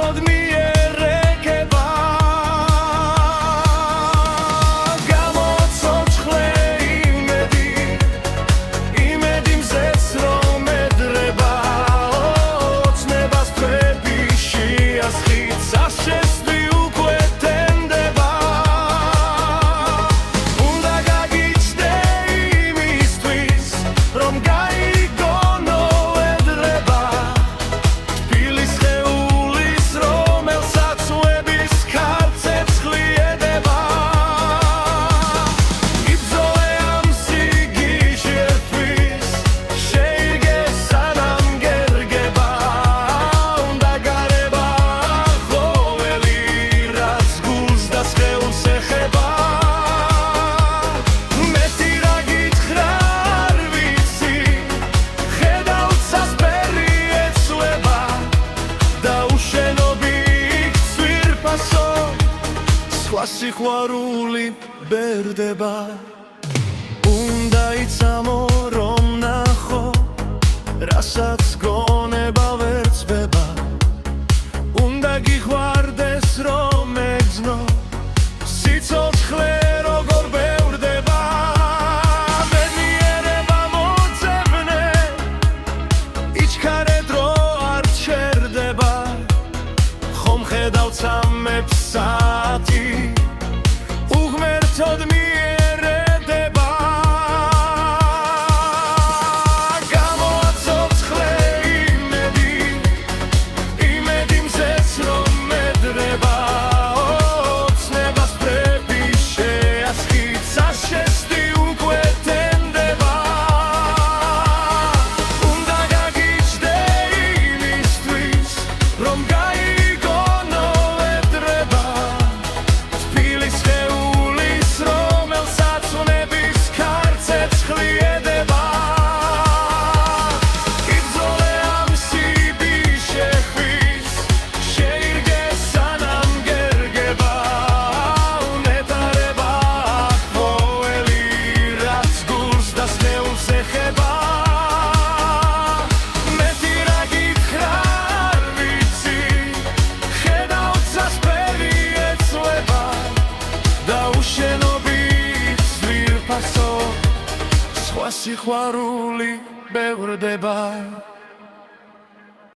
ღმერთოდ მიერეკება გამოცოცხლე იმედი მზეც რომ ედრება ოცნებას ფრები შეასხით საშესვი უკვე თენდება უნდა გაგიჩნდე იმისთვის რომ გაიგონო ედრება თბილის ხეულის რომელსაც უების ქარცეცხლი ედება იბრძოლე ამ სიგიჟერთვის შეირგე სანამ გერგება უნდა გარება ხოველი რაც გულს და სხეულს ეხება მეტი რა გითხრა არ ვიცი ხედავ ცასფერი ეცვლება და უშენობი ცვირფასო სხვა სიყვარული ბერდება უნდა იცამო რომ ნახო რასაც გონება ვერ წვება უნდა გიხვარდეს რომ ეგზნო სიცოცხლე როგორ ბევრდება ბედნიერება მოძებნე იჩქარე დრო არ ჩერდება ხომ ხედავ ცამებს საათი უღმერთოდ მიერდება გამოცოცხლე იმედი მზეც რომ ედრება ოცნებას ფრები შეასხით საშესვი უკვე თენდება უნდა გაგიჩნდე იმისთვის რომ გაიგონო ედრება თბილის ხეულის რომელსაც უნების ქარცეცხლი ედება იბრძოლე ამ სიბიშეხვის შეირგე სანამ გერგება უნეტარება ხოველი რაც გულს და სხეულს ეხება მეტი რა გითხრა არ ვიცი ხედავ ცასფერი ეცვლება და უშენობი ცვირფასო სხვა სიყვარული ბევრდება